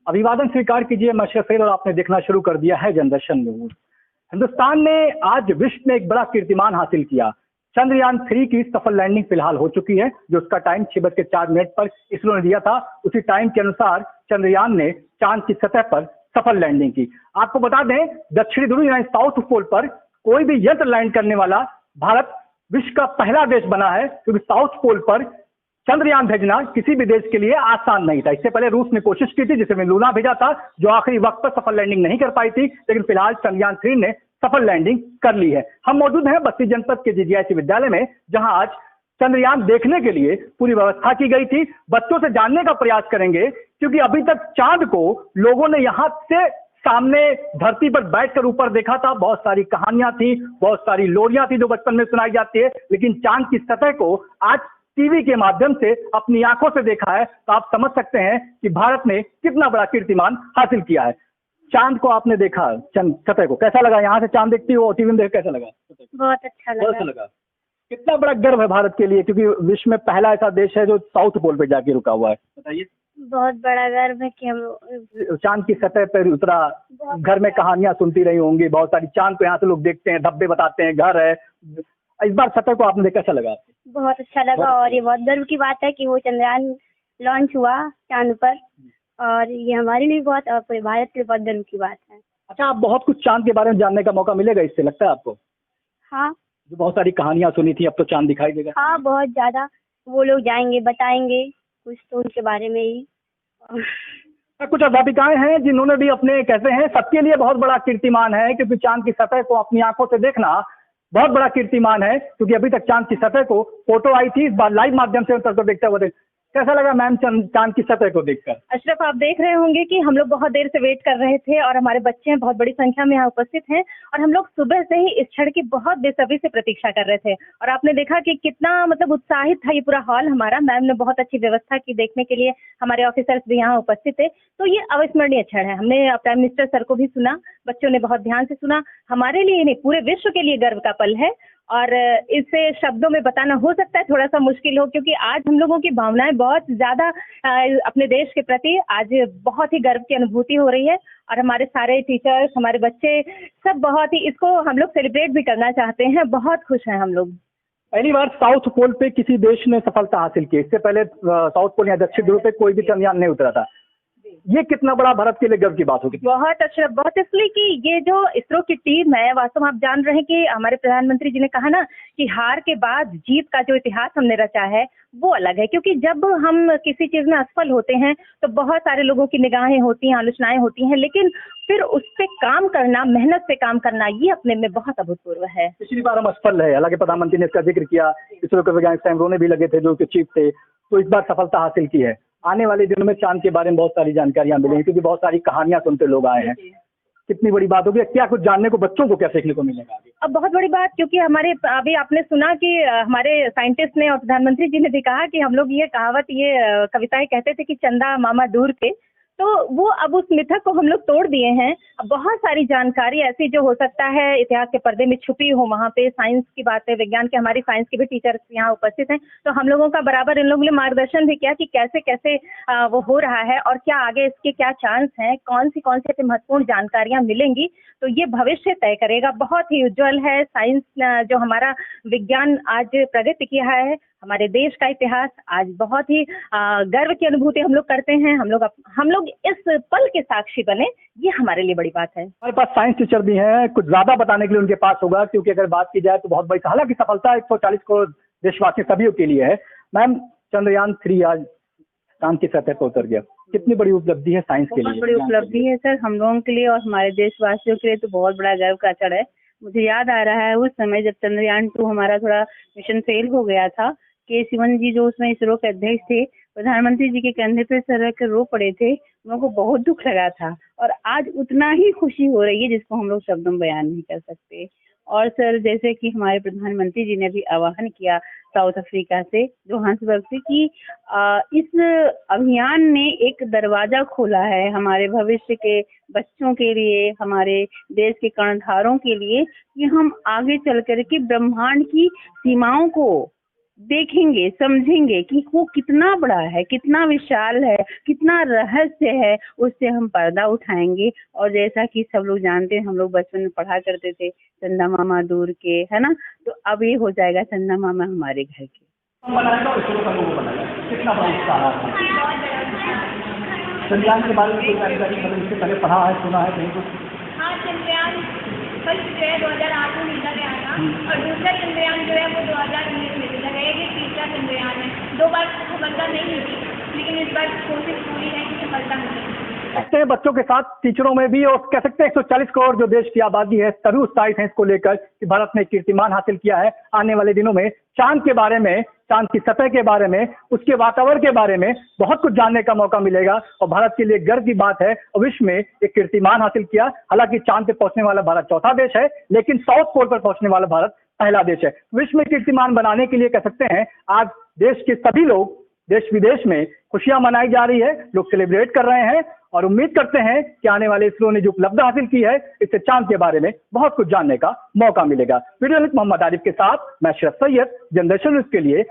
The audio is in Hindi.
अभिवादन स्वीकार कीजिए, मैं शफीर और आपने देखना शुरू कर दिया है जनदर्शन न्यूज। हिंदुस्तान ने आज विश्व में एक बड़ा कीर्तिमान हासिल किया। चंद्रयान 3 की सफल लैंडिंग फिलहाल हो चुकी है। जो उसका टाइम 6:04 पर इसरो ने दिया था, उसी टाइम के अनुसार चंद्रयान ने चांद की सतह पर सफल लैंडिंग की। आपको बता दें, दक्षिणी ध्रुव यानी साउथ पोल पर कोई भी यंत्र लैंड करने वाला भारत विश्व का पहला देश बना है, क्योंकि साउथ पोल पर चंद्रयान भेजना किसी भी देश के लिए आसान नहीं था। इससे पहले रूस ने कोशिश की थी, जिसमें लूना भेजा था, जो आखिरी वक्त पर सफल लैंडिंग नहीं कर पाई थी, लेकिन फिलहाल चंद्रयान 3 ने सफल लैंडिंग कर ली है। हम मौजूद हैं बस्ती जनपद के जीजीआईसी विद्यालय में, जहां आज चंद्रयान देखने के लिए पूरी व्यवस्था की गई थी। बच्चों से जानने का प्रयास करेंगे, क्योंकि अभी तक चांद को लोगों ने यहां से सामने धरती पर बैठकर ऊपर देखा था। बहुत सारी कहानियां थी, बहुत सारी लोरियां थी जो बचपन में सुनाई जाती है, लेकिन चांद की सतह को आज टीवी के माध्यम से अपनी आंखों से देखा है, तो आप समझ सकते हैं कि भारत ने कितना बड़ा कीर्तिमान हासिल किया है। चांद को आपने देखा, चंद सतह को कैसा लगा? यहाँ से चांद देखती हो, टीवी में देख कैसा लगा? बहुत अच्छा लगा। बहुत अच्छा लगा। कितना बड़ा गर्व है भारत के लिए, क्योंकि विश्व में पहला ऐसा देश है जो साउथ पोल पे जाके रुका हुआ है। बताइए। बहुत बड़ा गर्व है कि हम चांद की सतह पर उतरा। घर में कहानियां सुनती रही होंगी बहुत सारी, चांद को यहाँ से लोग देखते हैं, धब्बे बताते हैं, घर है। इस बार सतह को आपने देखा, कैसा लगा? बहुत अच्छा लगा। और ये बहुत गर्व की बात है कि वो चंद्रयान लॉन्च हुआ चांद पर, और ये हमारे लिए बहुत और पूरे भारत के लिए बहुत गर्व की बात है। अच्छा, आप बहुत कुछ चांद के बारे में जानने का मौका मिलेगा इससे, लगता है आपको? हाँ, जो बहुत सारी कहानियां सुनी थी, अब तो चांद दिखाई देगा। हाँ, बहुत ज्यादा। वो लोग जाएंगे, बताएंगे कुछ तो उनके बारे में ही। कुछ अध्यापिकाएं हैं जिन्होंने भी अपने, कहते हैं सबके लिए बहुत बड़ा कीर्तिमान है, क्योंकि चांद की सतह को अपनी आंखों से देखना बहुत बड़ा कीर्तिमान है, क्योंकि अभी तक चांद की सतह को फोटो आई थी, इस बार लाइव माध्यम से उतर कर देखते हुए। कैसा लगा मैम चांद की सतह को देखकर? अशरफ, आप देख रहे होंगे कि हम लोग बहुत देर से वेट कर रहे थे, और हमारे बच्चे बहुत बड़ी संख्या में यहाँ उपस्थित हैं, और हम लोग सुबह से ही इस क्षण की बहुत बेसब्री से प्रतीक्षा कर रहे थे। और आपने देखा कि कितना मतलब उत्साहित था ये पूरा हॉल हमारा। मैम ने बहुत अच्छी व्यवस्था की देखने के लिए, हमारे ऑफिसर्स भी यहाँ उपस्थित थे। तो ये अविस्मरणीय क्षण है। हमने प्राइम मिनिस्टर सर को भी सुना, बच्चों ने बहुत ध्यान से सुना। हमारे लिए नहीं, पूरे विश्व के लिए गर्व का पल है, और इसे शब्दों में बताना हो सकता है थोड़ा सा मुश्किल हो, क्योंकि आज हम लोगों की भावनाएं बहुत ज्यादा अपने देश के प्रति आज बहुत ही गर्व की अनुभूति हो रही है। और हमारे सारे टीचर्स, हमारे बच्चे सब बहुत ही इसको हम लोग सेलिब्रेट भी करना चाहते हैं। बहुत खुश हैं हम लोग। पहली बार साउथ पोल पे किसी देश ने सफलता हासिल की। इससे पहले साउथ पोल या दक्षिण ध्रुव पे कोई भी चंद्रयान नहीं उतरा था। ये कितना बड़ा भारत के लिए गर्व की बात होगी। बहुत अच्छा, बहुत, इसलिए कि ये जो इसरो की टीम है, वास्तव में आप जान रहे हैं कि हमारे प्रधानमंत्री जी ने कहा ना कि हार के बाद जीत का जो इतिहास हमने रचा है वो अलग है। क्योंकि जब हम किसी चीज में असफल होते हैं तो बहुत सारे लोगों की निगाहें होती हैं, आलोचनाएं होती हैं, लेकिन फिर उस पे काम करना, मेहनत से काम करना, ये अपने में बहुत अभूतपूर्व है। पिछली बार हम असफल रहे, हालांकि प्रधानमंत्री ने इसका जिक्र किया, इसरो के वैज्ञानिक टाइम रोने भी लगे थे जो कि चीफ थे, तो इस बार सफलता हासिल की है। आने वाले दिनों में चांद के बारे में बहुत सारी जानकारियां मिलेंगी, क्योंकि बहुत सारी कहानियां सुनते लोग आए हैं। कितनी बड़ी बात होगी, क्या कुछ जानने को बच्चों को क्या सीखने को मिलेगा आगे? अब बहुत बड़ी बात, क्योंकि हमारे अभी आपने सुना कि हमारे साइंटिस्ट ने और प्रधानमंत्री जी ने भी कहा कि हम लोग ये कहावत, ये कविताएं कहते थे कि चंदा मामा दूर के, तो वो अब उस मिथक को हम लोग तोड़ दिए हैं। अब बहुत सारी जानकारी ऐसी जो हो सकता है इतिहास के पर्दे में छुपी हो, वहाँ पे साइंस की बातें, विज्ञान के, हमारी साइंस के भी टीचर्स यहाँ उपस्थित हैं, तो हम लोगों का बराबर इन लोगों ने मार्गदर्शन भी किया कि कैसे कैसे वो हो रहा है, और क्या आगे इसके क्या चांस हैं, कौन सी ऐसी महत्वपूर्ण जानकारियां मिलेंगी, तो ये भविष्य तय करेगा। बहुत ही उज्जवल है साइंस, जो हमारा विज्ञान आज प्रगति किया है, हमारे देश का इतिहास आज बहुत ही गर्व की अनुभूति हम लोग करते हैं। हम लोग इस पल के साक्षी बने, ये हमारे लिए बड़ी बात है। हमारे पास साइंस टीचर भी हैं, कुछ ज्यादा बताने के लिए उनके पास होगा, क्योंकि अगर बात की जाए तो बहुत बड़ी, हालांकि सफलता 140 करोड़ देशवासी सभी के लिए है। मैम, चंद्रयान 3 आज चांद की सतह पर उतर गया, कितनी बड़ी उपलब्धि है साइंस के लिए? बहुत बड़ी उपलब्धि है सर, हम लोगों के लिए और हमारे देशवासियों के लिए तो बहुत बड़ा गर्व का क्षण है। मुझे याद आ रहा है उस समय जब चंद्रयान 2 हमारा थोड़ा मिशन फेल हो गया था, के सिवन जी जो उसमें इसरो के अध्यक्ष थे, प्रधानमंत्री जी के कंधे पे सर रख कर रो पड़े थे। उन लोगों को बहुत दुख लगा था, और आज उतना ही खुशी हो रही है जिसको हम लोग शब्दों में बयान नहीं कर सकते। और सर, जैसे कि हमारे प्रधानमंत्री जी ने भी आह्वान किया साउथ अफ्रीका से, जोहान्सबर्ग से, कि इस अभियान ने एक दरवाजा खोला है हमारे भविष्य के बच्चों के लिए, हमारे देश के कर्णधारों के लिए, कि हम आगे चल कर के ब्रह्मांड की सीमाओं को देखेंगे, समझेंगे कि वो कितना बड़ा है, कितना विशाल है, कितना रहस्य है, उससे हम पर्दा उठाएंगे। और जैसा कि सब लोग जानते हैं, हम लोग बचपन में पढ़ा करते थे चंदा मामा दूर के, है ना, तो अब ये हो जाएगा चंदा मामा हमारे घर के। बनाएगा इसरो का लोगो बनाएगा, कितना बड़ा उत्साह है। चंद्रयान के बारे में कोई जानकारी मतलब इससे पहले पढ़ा है, सुना है कहीं कुछ? हाँ, चंद्रयान फर्स्ट जो है 2008 में भेजा गया था और दूसरा चंद्रयान जो है वो 2019 में भेजा गया है। ये तीसरा चंद्रयान है। 2 बार सफलता नहीं मिली, लेकिन इस बार कोशिश पूरी है कि सफलता मिले। कहते हैं बच्चों के साथ टीचरों में भी, और कह सकते हैं 140 करोड़ जो देश की आबादी है सभी उत्साहित हैं इसको लेकर कि भारत ने कीर्तिमान हासिल किया है। आने वाले दिनों में चांद के बारे में, चांद की सतह के बारे में, उसके वातावरण के बारे में बहुत कुछ जानने का मौका मिलेगा और भारत के लिए गर्व की बात है और विश्व में एक कीर्तिमान हासिल किया। हालांकि चांद पे पहुंचने वाला भारत चौथा देश है, लेकिन साउथ पोल पर पहुंचने वाला भारत पहला देश है। विश्व में कीर्तिमान बनाने के लिए कह सकते हैं आज देश के सभी लोग, देश विदेश में खुशियां मनाई जा रही है, लोग सेलिब्रेट कर रहे हैं और उम्मीद करते हैं कि आने वाले इसरो ने जो उपलब्धि हासिल की है इससे चांद के बारे में बहुत कुछ जानने का मौका मिलेगा। वीडियो जर्नलिस्ट मोहम्मद आरिफ के साथ मैं अशरफ सैयद, जनदर्शन न्यूज़ के लिए।